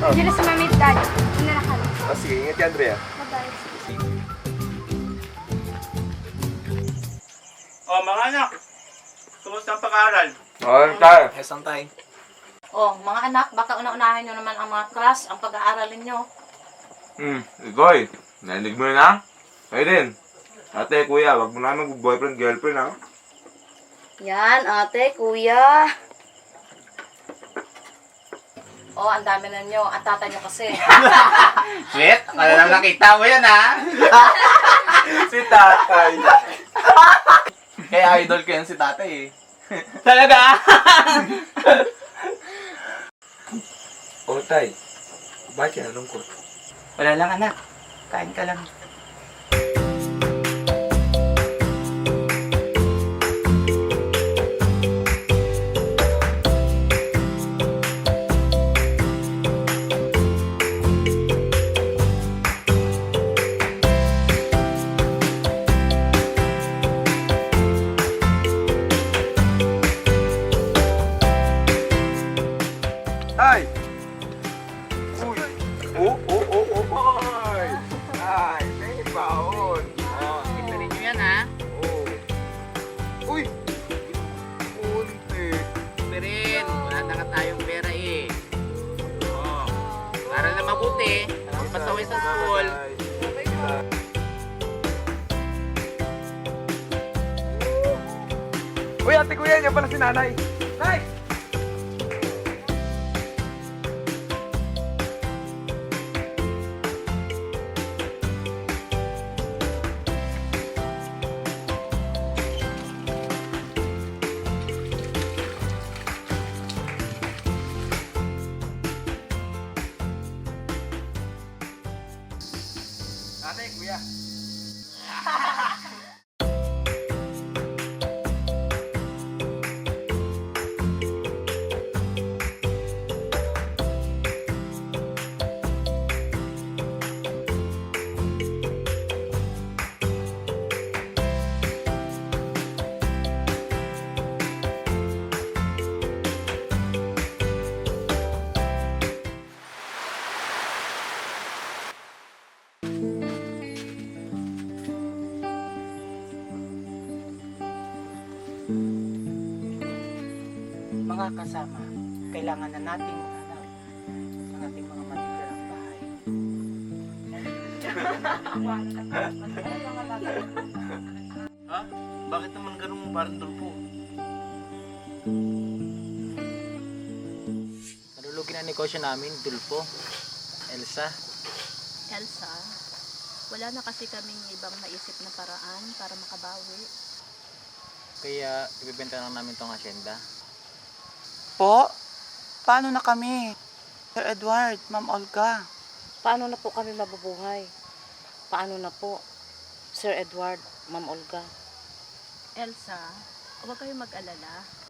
Diyan na sa mamit dad. Inalakan. Sige, ingat yan, Andrea. Bye-bye. Oh, mga anak. Kumusta ang pag-aaral? Tayo. Esang tayo. Oh, mga anak, baka una-unahin nyo naman ang mga class, ang pag-aaralin nyo. Ikoy, narinig mo na? Kayo din. Ate, kuya, wag mo na mag-boyfriend, girlfriend, ha? Yan, ate, kuya. Oh, ang dami na nyo. Ang tatay nyo kasi. Sweet, lang nakita mo yan, ha? Si tatay. Kaya idol ko yan si tatay eh. Talaga? O, tay. Bakit ka nalungkot? Wala lang, anak. Kain ka lang. Ay! Uy! Ay! Ay! May baon! Oh, tignan ninyo yan, ha? Uy! Punti! Pirin, wala na nga tayong pera, eh. Oh, para na mabuti. Pasaway sa school. Uy, ate kuya, yan pala si nanay. Nay! Ate, kuya. Mga kasama, kailangan na nating maghanap ng ating mga matitirang bahay. Ha? Bakit naman ganun parang dulpo? Nalulugi na negosyo namin, Dulpo, Elsa. Elsa, wala na kasi kaming ibang naisip na paraan para makabawi. Kaya ibibenta lang namin tong asyenda. Po? Paano na kami? Sir Edward, Ma'am Olga. Paano na po kami mabubuhay? Paano na po, Sir Edward, Ma'am Olga? Elsa, huwag kayong mag-alala.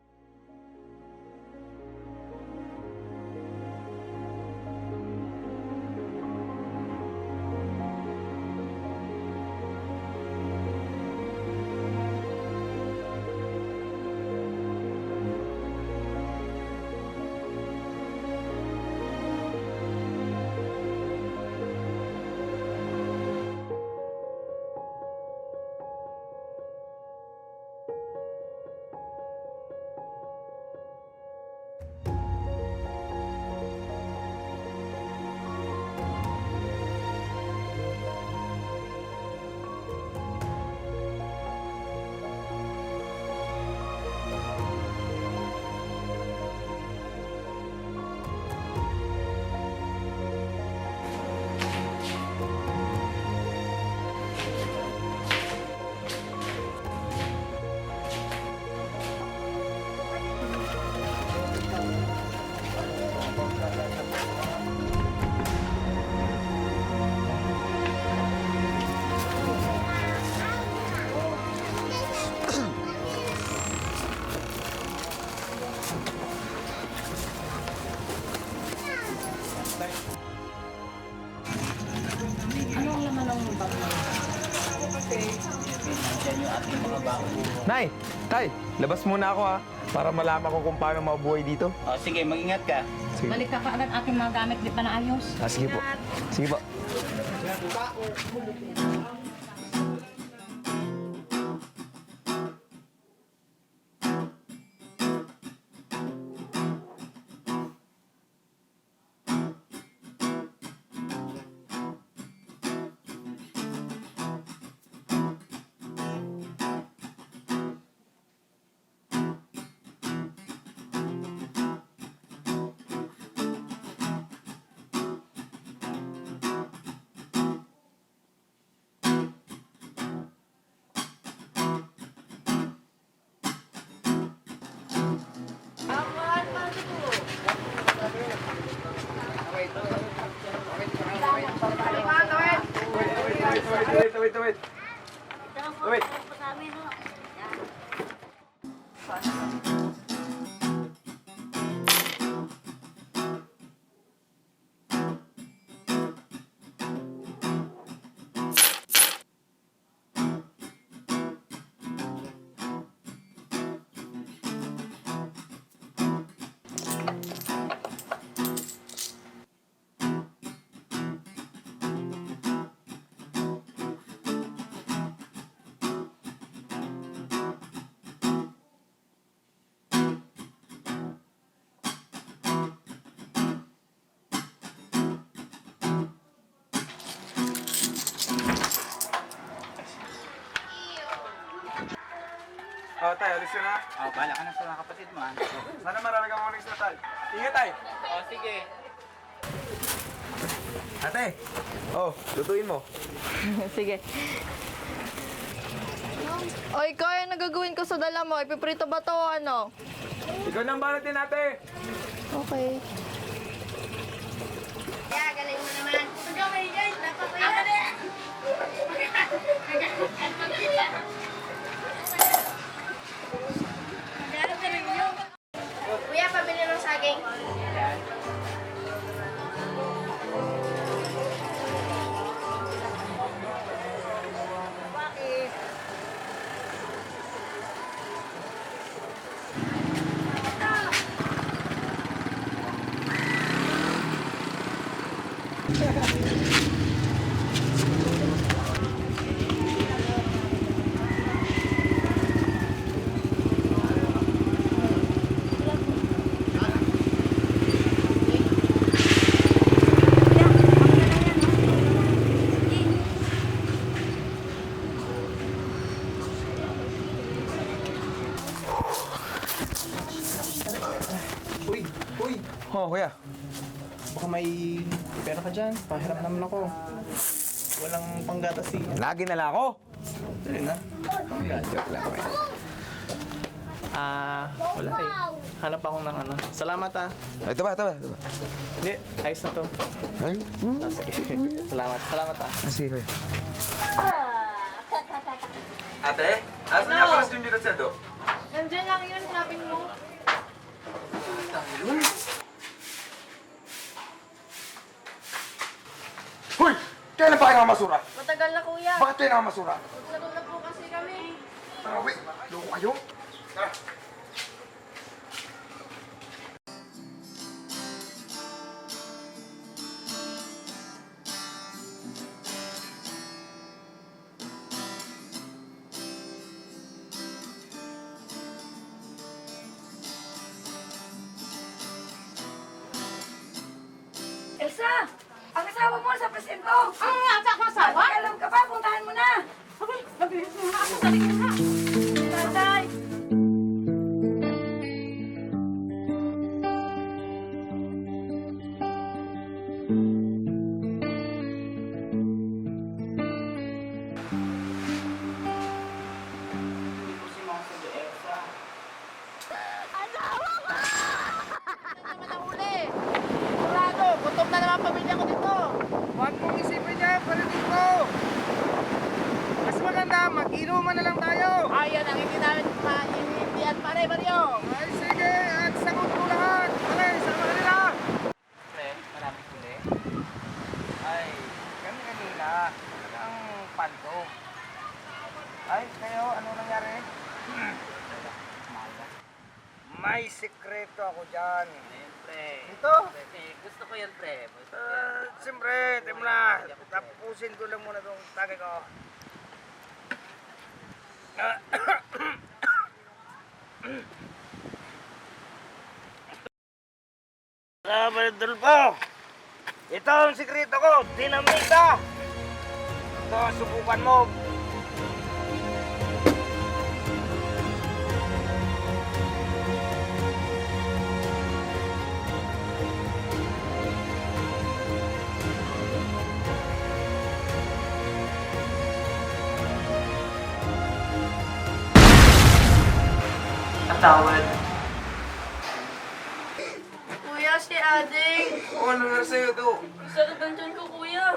yung ating mga bagong buhay. Nay! Tay! Labas muna ako ha. Para malaman ko kung paano mabuhay dito. O sige, mag-ingat ka. Sige. Balik ka kaagad aking mga gamit, di pa naayos. Sige po. Sige po. Wait. Tay, alis ka na. O, bahala ka na sa mga kapatid mo, ha? Sana marami kang mornings na, Tay. Ingat, Tay. O, sige. Ate! Oh, lutuin mo. Sige. O, ikaw yung nagagawin ko sa dala mo. Ipiprito ba to o ano? Ikaw nang balatin, ate. Okay. Kaya galing mo naman. Okay, guys. Napapayaan. Kuya, pabili ng saging. Oh, kuya. Baka may pera ka dyan. Pahiram naman ako. Walang panggatas si... Lagi na lang ako. Dali na. Joke lang, kuya. Wala eh. Hanap ako ng ano. Salamat Ito ba? Hindi, ayos na to. Ay? Sige. Salamat Sige, kuya. Ate, asan niya pala yung dito sa do? Nandiyan lang yun, sabi mo. Hoy! Kailan pa kayo masura? Matagal na kuya. Bakit kayo masura? Sagot na po kasi kami. Tara, wait. Loko kayo? Tara. Elsa! Ang asawa mo sa presinto! Ang asawa? Alam ka pa, puntahan mo na! Okay, mabilis mo na ako sa likod na! Tatay! Gutom na naman pamilya ko dito. Huwag mong isipin yan, parinig ko. Mas maganda, mag-inuman na lang tayo. Ayan ang hindi namin maintindihan pare, Mario. Ay, sige, at sagot mo lahat. Pare, sama ka nila. Pre, maraming huli. Ay, kanina, talagang paldo. Ay, kayo, ano nangyari? May sikreto ako dyan. Siyempre. Ito? Gusto ko yan, pre. Siyempre, timla. Tapusin ko lang muna itong tagay ko. Dulpo! Ito ang sikreto ko. Dinamita! Ito, subukan mo. Kuya, si Ading. Oo, ano nangyari sa'yo to? Sakit ang tiyan ko, kuya.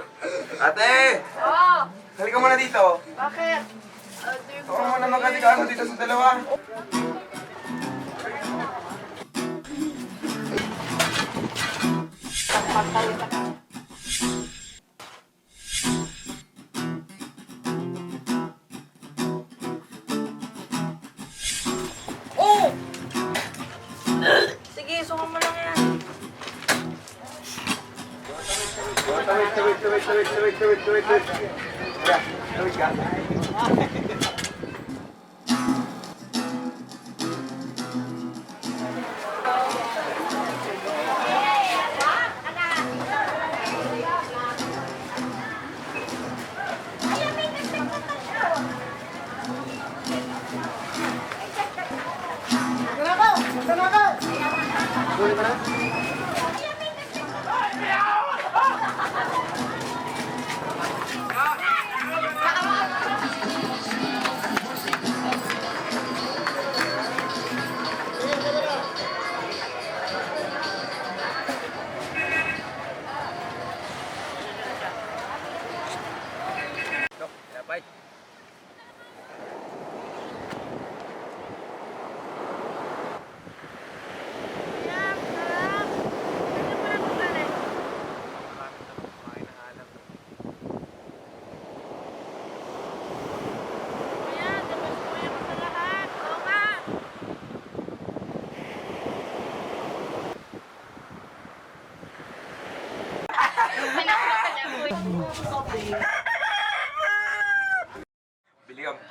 Ate! Oo. Halika muna dito. Bakit? Ading Oo mo naman kasi ano dito sa dalawa. Oh! Sige, sukan mo lang yan.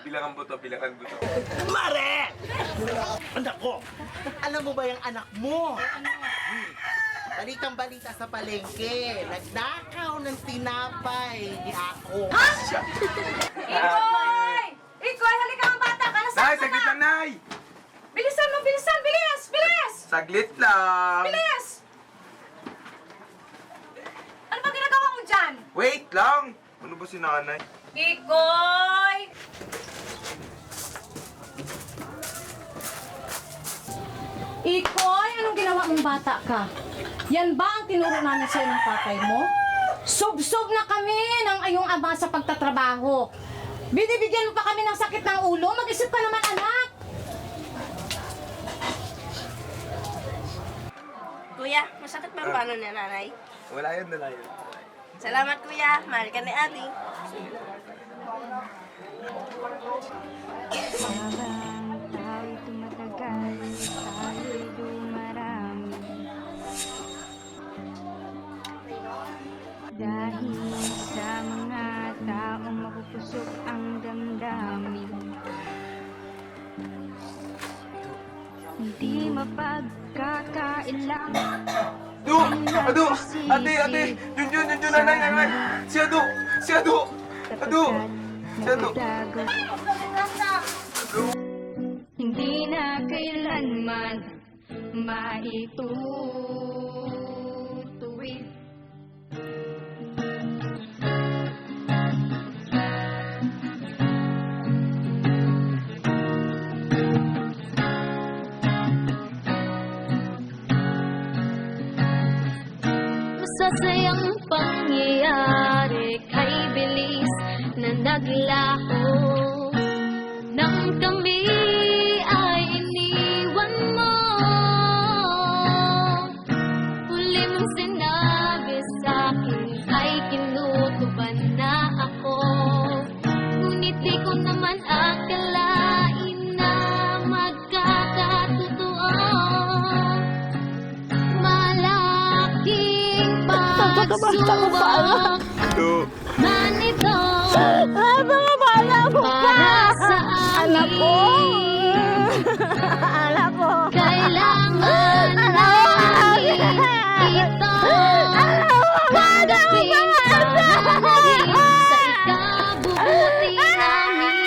Bilangan buto, bilangan buto. Mare! Anak ko! Alam mo ba yung anak mo? Balitang-balita sa palengke. Nagnakaw ng tinapay ni ako. Ikoy! Ikoy, halika ang bata ka. Nasaan Nay, ka saglit na? lang, Nay! Bilisan mo, bilisan! Bilis! Bilis! Saglit lang! Bilis! Ano ba ginagawa mo dyan? Wait lang! Ano ba si nanay? Ikoy! Ikoy, anong ginawa mong bata ka? Yan ba ang tinuro namin sa'yo ng tatay mo? Sub-sub na kami ng ayong ama sa pagtatrabaho. Binibigyan mo pa kami ng sakit ng ulo? Mag-isip ka naman, anak! Kuya, masakit ba ang pano ni nanay? Wala yun, wala yun. Salamat kuya, mahal ka ni ate. Tayo'y tumatagal, tayo'y dumarami. Dahil sa mga taong mapupusok ang damdamin. Hindi mapagkakailang. Ado! Ate! Yun, nanay! Si Ado! Si Ado! Hindi na kailanman maitutuwid. Masasayang pangyayari kay bilis na naglaho nang kami ay iniwan mo. Huli mong sinabi sa'kin ay kinutuban na ako, ngunit di ko naman ang subok man ito para sa amin. Kailangan namin ito tanggapin dahil sa ikabubuti namin.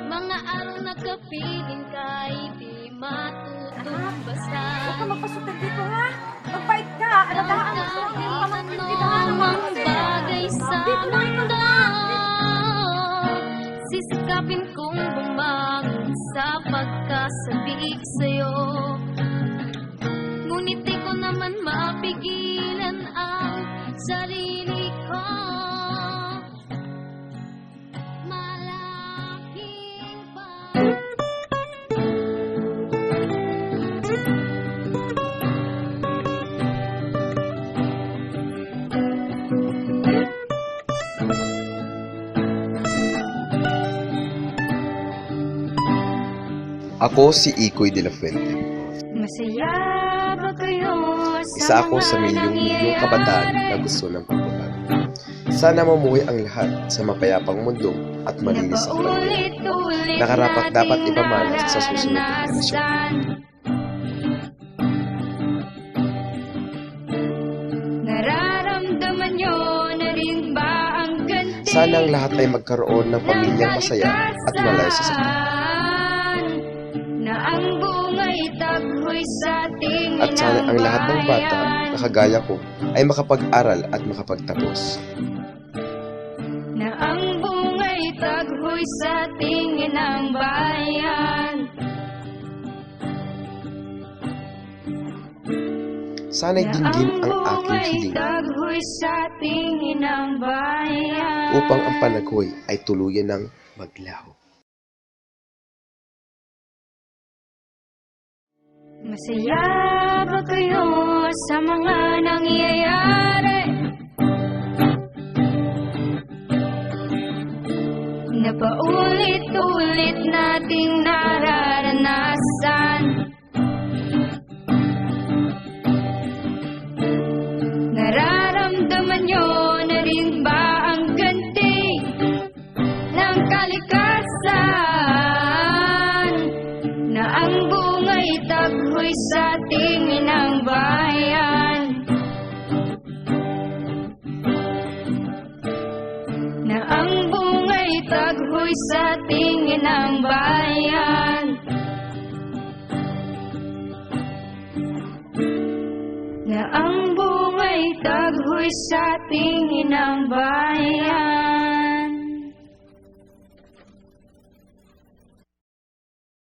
Mga araw na kapiling ka, di matutumbasa. Huwag ka magpasutin dito ha. Magbait ka. Alagaan mo sa aking pamangkin. Anumang bagay sa mundo, sisikapin kong bumangon sa pagkasabik sa'yo. Ngunit di ko naman mapigilan ang sarili ko. Malaking Ako si Ikoy de la Fuente. masaya ba kayo Isa ako sa milyong-milyong kabataan na gusto ng pagbabago. Sana mamuhay ang lahat sa mapayapang mundo at malinis ang pamilya. Nakarapat dapat ipamalas sa susunod na henerasyon. Nararamdaman nyo na rin ba ang ganti? Sana ang lahat ay magkaroon ng pamilyang masaya at malayo sa sakit. Na ang bunga'y taghoy sa ating At sana ang lahat ng bata na kagaya ko ay makapag-aral at makapagtapos. Na ang bunga'y taghoy sa tingin ng bayan. Sana'y dinggin ang aking hiling Taghoy sa tingin ng bayan. upang ang panaghoy ay tuluyan ng maglaho. Masaya ba kayo sa mga nangyayari? Na paulit-ulit nating nararanasan. Nararamdaman nyo na rin ba ang ganti ng kalikasan? Na ang bunga'y taghoy sa tingin ng bayan. Na ang bunga'y taghoy sa tingin ng bayan. Na ang bunga'y taghoy sa tingin ng bayan.